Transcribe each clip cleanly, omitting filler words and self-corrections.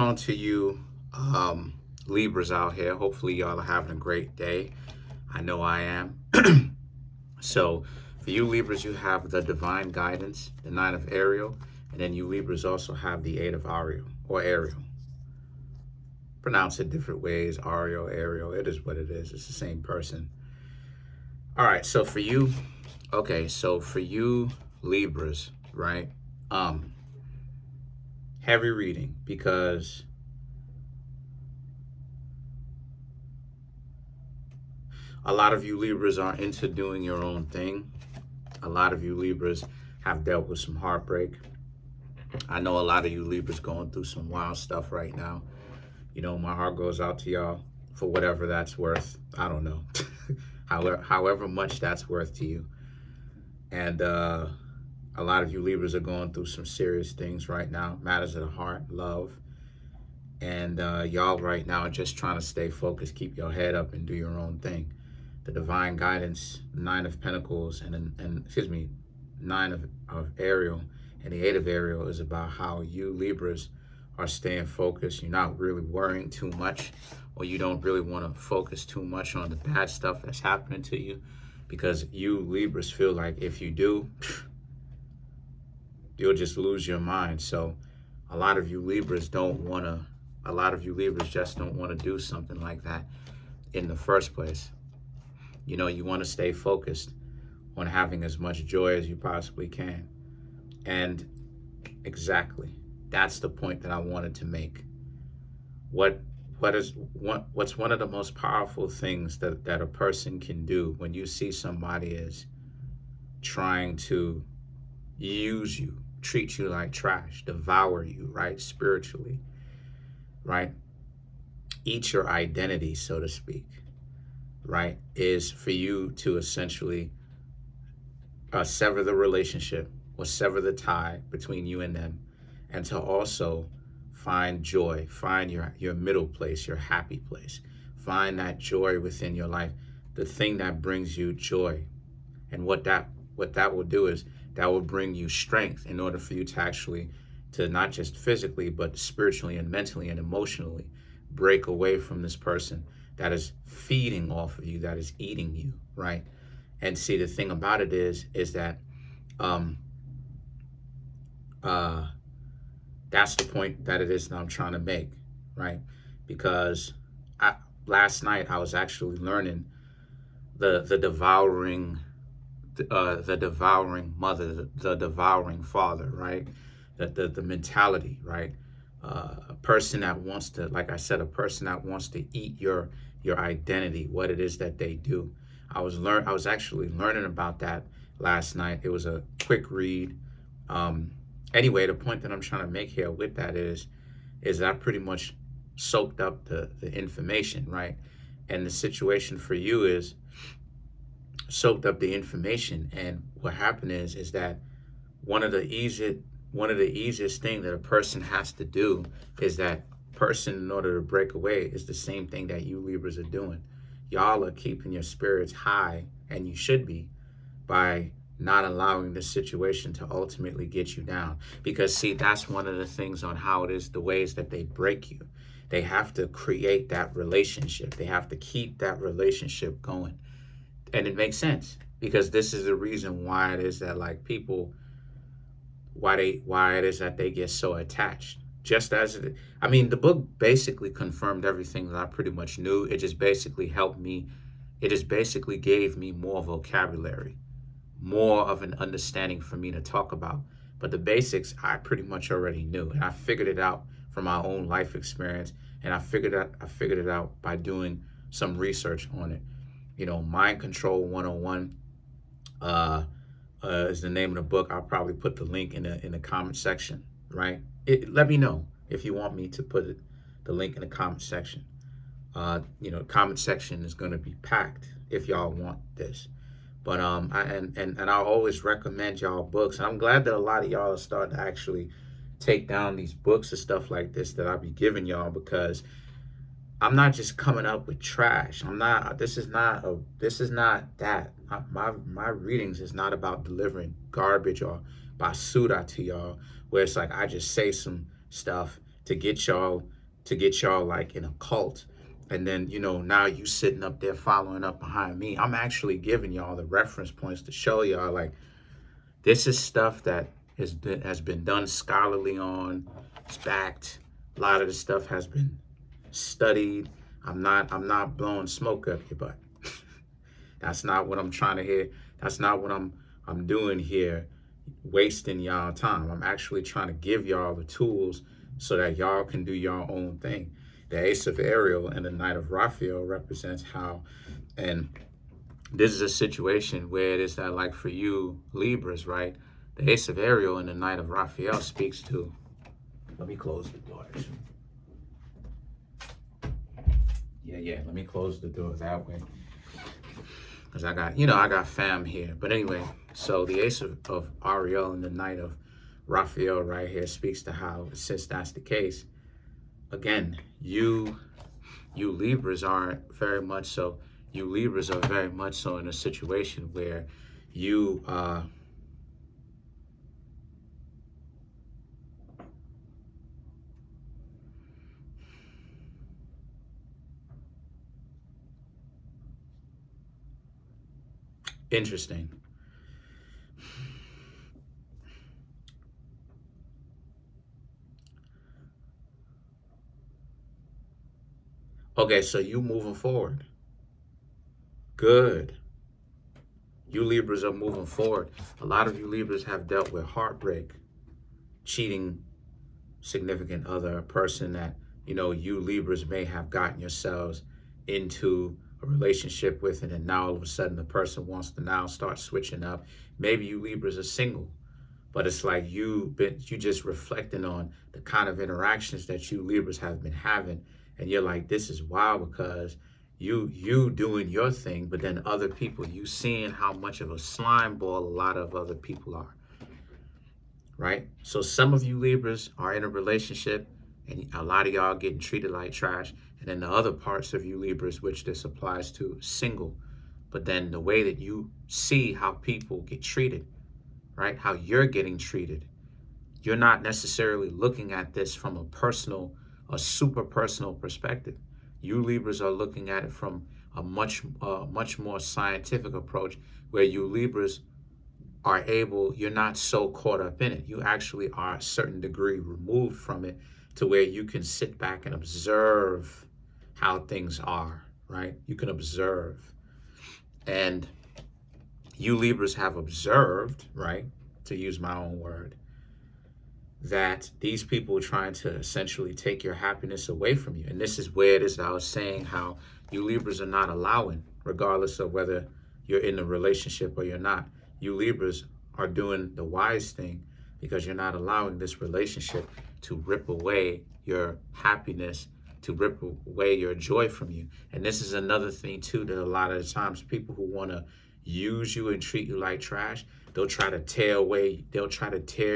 On to you, Libras out here. Hopefully, y'all are having a great day. I know I am. So, for you Libras, you have the divine guidance, the nine of Ariel, and then you Libras also have the eight of Ariel or Ariel. Pronounce it different ways, Ariel, Ariel. It is what it is. It's the same person. All right. So for you, okay. So for you Libras, right? Um, Heavy reading because a lot of you Libras are into doing your own thing. A lot of you Libras have dealt with some heartbreak. I know a lot of you Libras going through some wild stuff right now. You know, my heart goes out to y'all for whatever that's worth. I don't know. however much that's worth to you. And a lot of you Libras are going through some serious things right now. Matters of the heart, love. And y'all right now are just trying to stay focused, keep your head up and do your own thing. The divine guidance, nine of pentacles, and excuse me, nine of Ariel, and the eight of Ariel is about how you Libras are staying focused. You're not really worrying too much, or you don't really want to focus too much on the bad stuff that's happening to you, because you Libras feel like if you do, you'll just lose your mind. So a lot of you Libras just don't want to do something like that in the first place. You know, you want to stay focused on having as much joy as you possibly can. And exactly, that's the point that I wanted to make. What's one of the most powerful things that a person can do when you see somebody is trying to use you, treat you like trash, devour you, right? Spiritually, right? Eat your identity, so to speak, right? Is for you to essentially sever the relationship or sever the tie between you and them, and to also find joy, find your middle place, your happy place. Find that joy within your life, the thing that brings you joy. And what that will do is that will bring you strength in order for you to actually, to not just physically, but spiritually and mentally and emotionally break away from this person that is feeding off of you, that is eating you, right? And see, the thing about it is that that's the point that it is that I'm trying to make, right? Because last night I was actually learning the devouring the devouring mother, the devouring father, right? The mentality, right? A person that wants to, like I said, a person that wants to eat your identity, what it is that they do. I was actually learning about that last night. It was a quick read. Anyway, the point that I'm trying to make here with that is that I pretty much soaked up the information, right? And the situation for you is soaked up the information, and what happened is that one of the easiest thing that a person has to do is that person, in order to break away, is the same thing that you Libras are doing. Y'all are keeping your spirits high, and you should be, by not allowing the situation to ultimately get you down. Because see, that's one of the things on how it is, the ways that they break you. They have to create that relationship. They have to keep that relationship going. And it makes sense, because this is the reason why it is that, like, people, why it is that they get so attached. Just as I mean, the book basically confirmed everything that I pretty much knew. It just basically helped me. It just basically gave me more vocabulary, more of an understanding for me to talk about. But the basics I pretty much already knew, and I figured it out from my own life experience, and I figured it out by doing some research on it. You know, Mind Control 101 is the name of the book. I'll probably put the link in the comment section, right? Let me know if you want me to put the link in the comment section. Comment section is going to be packed if y'all want this. But I always recommend y'all books. And I'm glad that a lot of y'all are starting to actually take down these books and stuff like this that I'll be giving y'all, because I'm not just coming up with trash. This is not that. My readings is not about delivering garbage or basura to y'all, where it's like I just say some stuff to get y'all like in a cult. And then, now you sitting up there following up behind me. I'm actually giving y'all the reference points to show y'all like this is stuff that has been done scholarly on. It's backed. A lot of the stuff has been studied. I'm not blowing smoke up your butt. That's not what I'm trying to hear. That's not what I'm doing here, wasting y'all time. I'm actually trying to give y'all the tools so that y'all can do your own thing. The Ace of Ariel and the Knight of Raphael represents how, and this is a situation where it is that, like for you Libras, right? The Ace of Ariel and the Knight of Raphael speaks to, let me close the door. Yeah, let me close the door that way. Because I got fam here. But anyway, so the Ace of Ariel and the Knight of Raphael right here speaks to how, since that's the case, again, you Libras are very much so. You Libras are very much so in a situation where you interesting. Okay, so you moving forward. Good. You Libras are moving forward. A lot of you Libras have dealt with heartbreak, cheating, significant other, a person that, you Libras may have gotten yourselves into a relationship with, and then now all of a sudden the person wants to now start switching up. Maybe you Libras are single, but it's like you just reflecting on the kind of interactions that you Libras have been having, and you're like, this is wild, because you doing your thing, but then other people, you seeing how much of a slime ball a lot of other people are, right? So some of you Libras are in a relationship and a lot of y'all getting treated like trash. And then the other parts of you Libras, which this applies to, single. But then the way that you see how people get treated, right? How you're getting treated. You're not necessarily looking at this from a super personal perspective. You Libras are looking at it from a much more scientific approach, where you Libras are able, you're not so caught up in it. You actually are a certain degree removed from it, to where you can sit back and observe how things are, right? You can observe. And you Libras have observed, right, to use my own word, that these people are trying to essentially take your happiness away from you. And this is where it is that I was saying how you Libras are not allowing, regardless of whether you're in a relationship or you're not. You Libras are doing the wise thing, because you're not allowing this relationship to rip away your happiness, to rip away your joy from you. And this is another thing too, that a lot of the times people who want to use you and treat you like trash, they'll try to tear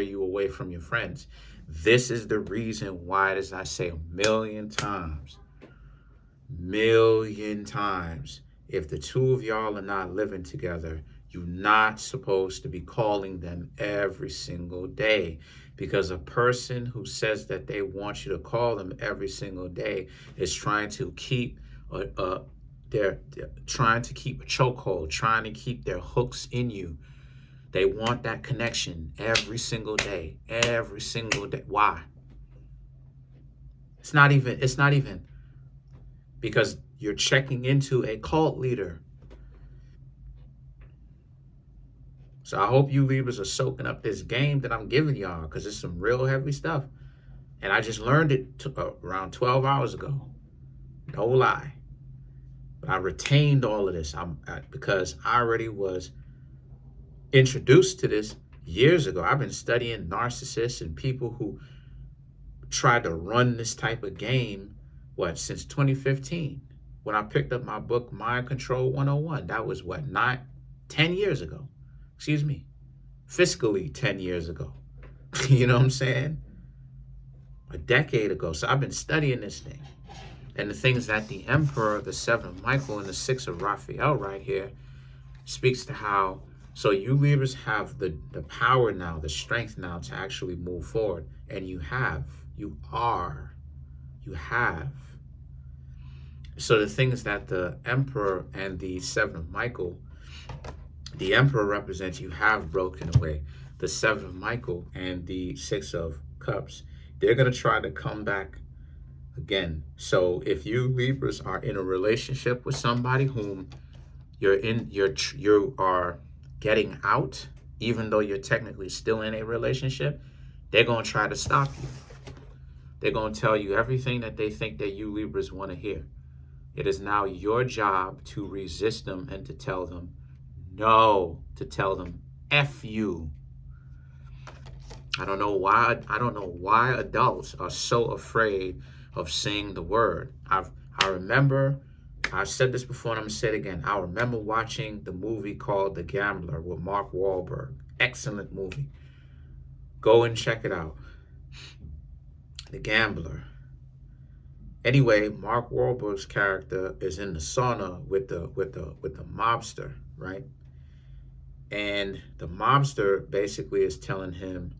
you away from your friends. This is the reason why, as I say a million times, if the two of y'all are not living together, you're not supposed to be calling them every single day, because a person who says that they want you to call them every single day is trying to keep they're trying to keep a chokehold, trying to keep their hooks in you. They want that connection every single day, Why? It's not even because you're checking into a cult leader. So I hope you Libras are soaking up this game that I'm giving y'all, because it's some real heavy stuff. And I just learned it around 12 hours ago. No lie. But I retained all of this because I already was introduced to this years ago. I've been studying narcissists and people who tried to run this type of game, since 2015. When I picked up my book, Mind Control 101. That was 10 years ago. Excuse me, fiscally 10 years ago. You know what I'm saying? A decade ago. So I've been studying this thing. And the things that the Emperor, the 7 of Michael, and the 6 of Raphael right here speaks to how, so you Libras have the power now, the strength now to actually move forward. And you have. You are. You have. So the thing is that the Emperor and the Seven of Michael, the Emperor represents you have broken away. The Seven of Michael and the Six of Cups, they're going to try to come back again. So if you Libras are in a relationship with somebody whom you are getting out, even though you're technically still in a relationship, they're going to try to stop you. They're going to tell you everything that they think that you Libras want to hear. It is now your job to resist them and to tell them no, to tell them F you. I don't know why adults are so afraid of saying the word. I remember, I've said this before and I'm going to say it again. I remember watching the movie called The Gambler with Mark Wahlberg. Excellent movie. Go and check it out. The Gambler. Anyway, Mark Wahlberg's character is in the sauna with the mobster, right? And the mobster basically is telling him,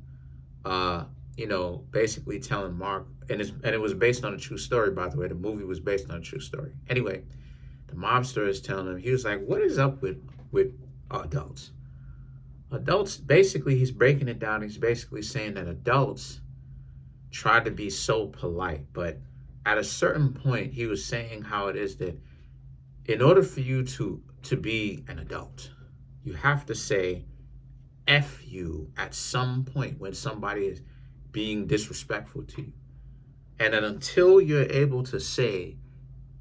basically telling Mark, and it was based on a true story, by the way. The movie was based on a true story. Anyway, the mobster is telling him, he was like, what is up with adults? Adults, basically, he's breaking it down. He's basically saying that adults try to be so polite, but at a certain point, he was saying how it is that in order for you to be an adult, you have to say F you at some point when somebody is being disrespectful to you. And then until you're able to say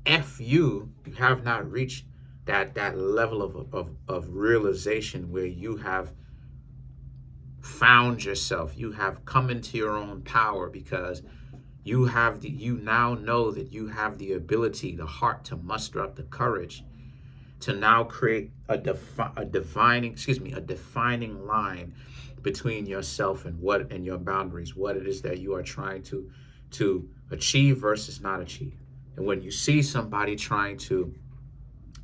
F you, you have not reached that level of realization where you have found yourself. You have come into your own power because you now know that you have the ability, the heart to muster up the courage to now create a defining line between yourself and your boundaries, what it is that you are trying to achieve versus not achieve. And when you see somebody trying to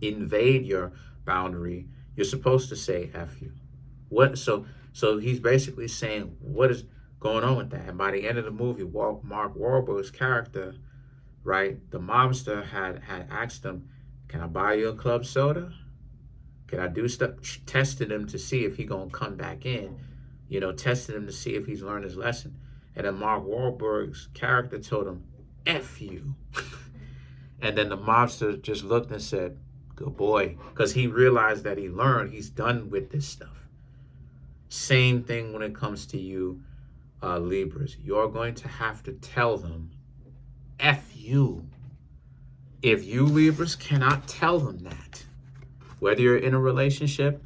invade your boundary, you're supposed to say F you. So he's basically saying, what is going on with that? And by the end of the movie, Mark Wahlberg's character, right, the mobster had asked him, can I buy you a club soda? Can I do stuff? Testing him to see if he gonna come back in, testing him to see if he's learned his lesson. And then Mark Wahlberg's character told him, F you. And then the mobster just looked and said, good boy, because he realized that he's done with this stuff. Same thing when it comes to you, Libras. You're going to have to tell them, F you. If you Libras cannot tell them that, whether you're in a relationship,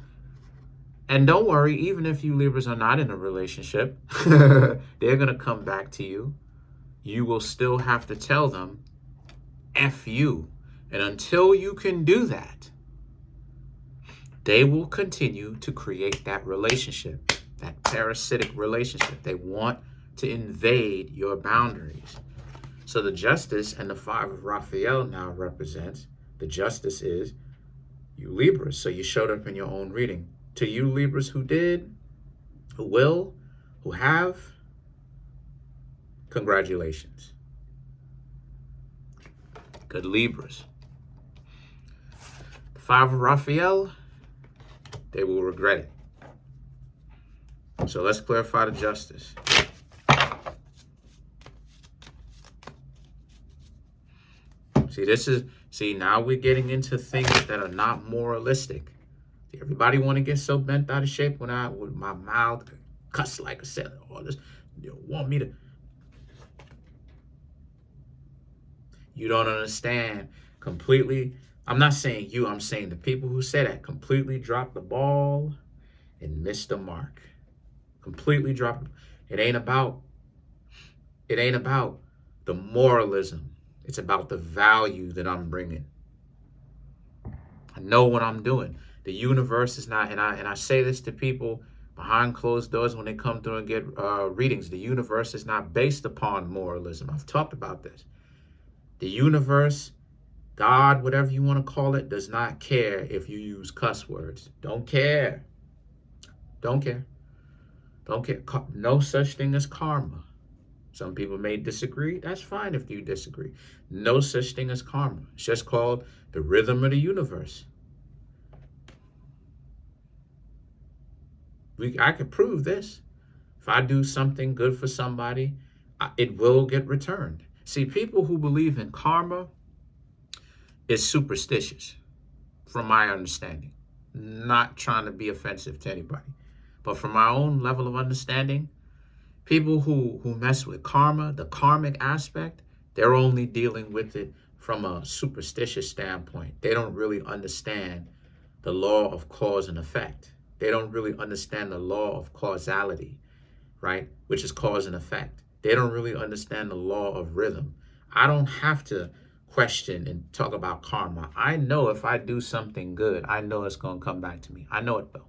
and don't worry, even if you Libras are not in a relationship, they're going to come back to you. You will still have to tell them, F you. And until you can do that, they will continue to create that relationship, that parasitic relationship. They want to invade your boundaries. So the Justice and the Five of Raphael now represents, the Justice is you Libras. So you showed up in your own reading. To you Libras who did, who will, who have, congratulations. Good Libras. The Five of Raphael, they will regret it. So let's clarify the Justice. Now we're getting into things that are not moralistic. Everybody want to get so bent out of shape with my mouth cuss like I said, all this, want me to. You don't understand completely. I'm not saying you, I'm saying the people who say that completely dropped the ball and missed the mark. Completely dropped. It ain't about the moralism. It's about the value that I'm bringing. I know what I'm doing. The universe is not, and I say this to people behind closed doors when they come through and get readings. The universe is not based upon moralism. I've talked about this. The universe, God, whatever you want to call it, does not care if you use cuss words. Don't care. Don't care. Don't care. No such thing as karma. Some people may disagree. That's fine if you disagree. No such thing as karma. It's just called the rhythm of the universe. I could prove this. If I do something good for somebody, it will get returned. See, people who believe in karma is superstitious, from my understanding. Not trying to be offensive to anybody, but from my own level of understanding, people who mess with karma, the karmic aspect, they're only dealing with it from a superstitious standpoint. They don't really understand the law of cause and effect. They don't really understand the law of causality, right? Which is cause and effect. They don't really understand the law of rhythm. I don't have to question and talk about karma. I know if I do something good, I know it's going to come back to me. I know it will.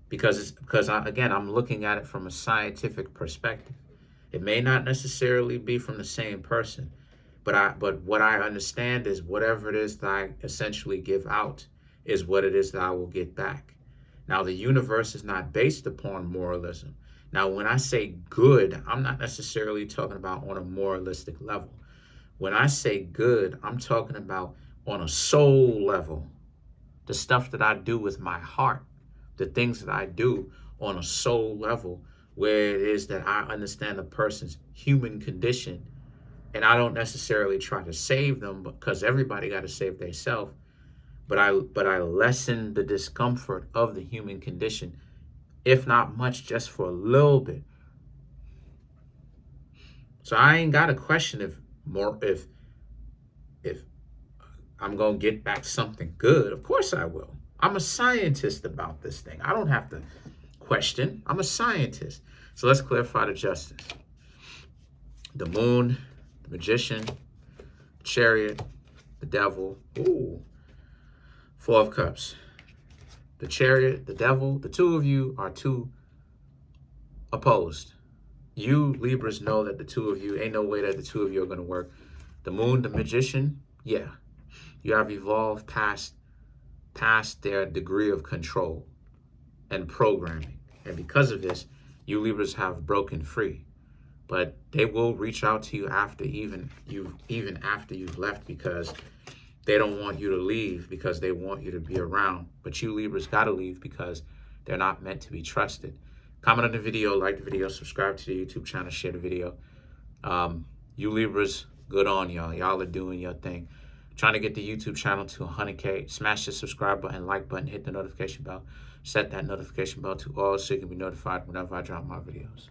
Because I'm looking at it from a scientific perspective. It may not necessarily be from the same person, but what I understand is whatever it is that I essentially give out is what it is that I will get back. Now, the universe is not based upon moralism. Now, when I say good, I'm not necessarily talking about on a moralistic level. When I say good, I'm talking about on a soul level, the stuff that I do with my heart, the things that I do on a soul level, where it is that I understand a person's human condition, and I don't necessarily try to save them because everybody got to save themselves, but I lessen the discomfort of the human condition, if not much, just for a little bit. So I ain't got to question if I'm going to get back something good. Of course I will. I'm a scientist about this thing. I don't have to question. I'm a scientist. So let's clarify the justice. The moon, the magician, the chariot, the devil. Ooh. Four of Cups. The chariot, the devil, the two of you are two opposed. You, Libras, know that the two of you, ain't no way that the two of you are going to work. The moon, the magician, yeah. You have evolved past their degree of control and programming. And because of this, you Libras have broken free. But they will reach out to you even after you've left, because they don't want you to leave, because they want you to be around. But you Libras got to leave because they're not meant to be trusted. Comment on the video, like the video, subscribe to the YouTube channel, share the video. You Libras, good on y'all. Y'all are doing your thing. Trying to get the YouTube channel to 100K. Smash the subscribe button, like button, hit the notification bell. Set that notification bell to all so you can be notified whenever I drop my videos.